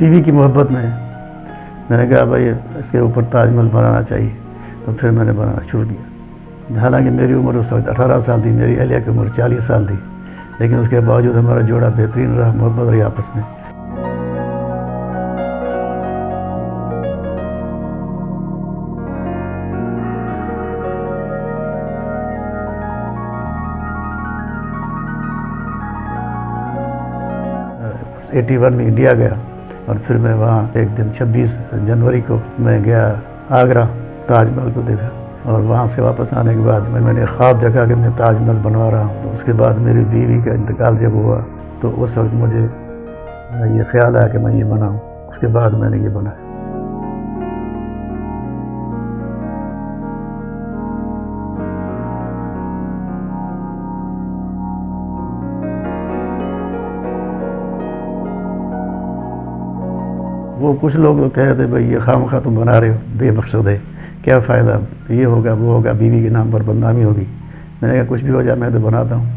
बीवी की मोहब्बत में मैंने कहा भाई इसके ऊपर ताजमहल बनाना चाहिए, तो फिर मैंने बनाना शुरू किया। हालांकि मेरी उम्र उस वक्त 18 साल थी, मेरी अहलिया की उम्र 40 साल थी, लेकिन उसके बावजूद हमारा जोड़ा बेहतरीन रहा, मोहब्बत रही आपस में। uh, 81 में इंडिया गया और फिर मैं वहाँ एक दिन 26 जनवरी को मैं गया आगरा, ताजमहल को देखा और वहाँ से वापस आने के बाद मैंने ख्वाब देखा कि मैं ताजमहल बनवा रहा हूँ। तो उसके बाद मेरी बीवी का इंतकाल जब हुआ तो उस वक्त मुझे ये ख्याल आया कि मैं ये बनाऊँ। उसके बाद मैंने ये बनाया। वो कुछ लोग तो कह रहे थे भाई ये खामखा तुम बना रहे हो, बेमकसद है, क्या फ़ायदा, ये होगा वो होगा, बीवी के नाम पर बदनामी होगी। मैंने कहा कुछ भी हो जाए मैं तो बनाता हूँ।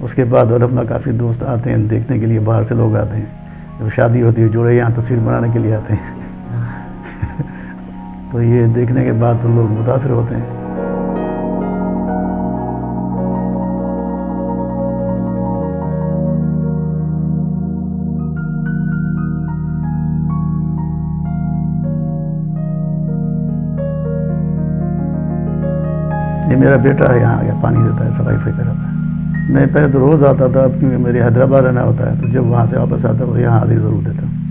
उसके बाद और अपना काफ़ी दोस्त आते हैं देखने के लिए, बाहर से लोग आते हैं, जब शादी होती है जोड़े यहाँ तस्वीर बनाने के लिए आते हैं तो ये देखने के बाद तो लोग मुतासर होते हैं। ये मेरा बेटा है, यहाँ आ गया, पानी देता है, सफाई कराता है। मैं पहले तो रोज़ आता था, क्योंकि मेरे हैदराबाद रहना होता है, तो जब वहाँ से वापस आता तो यहाँ हाजिर ज़रूर देता हूँ।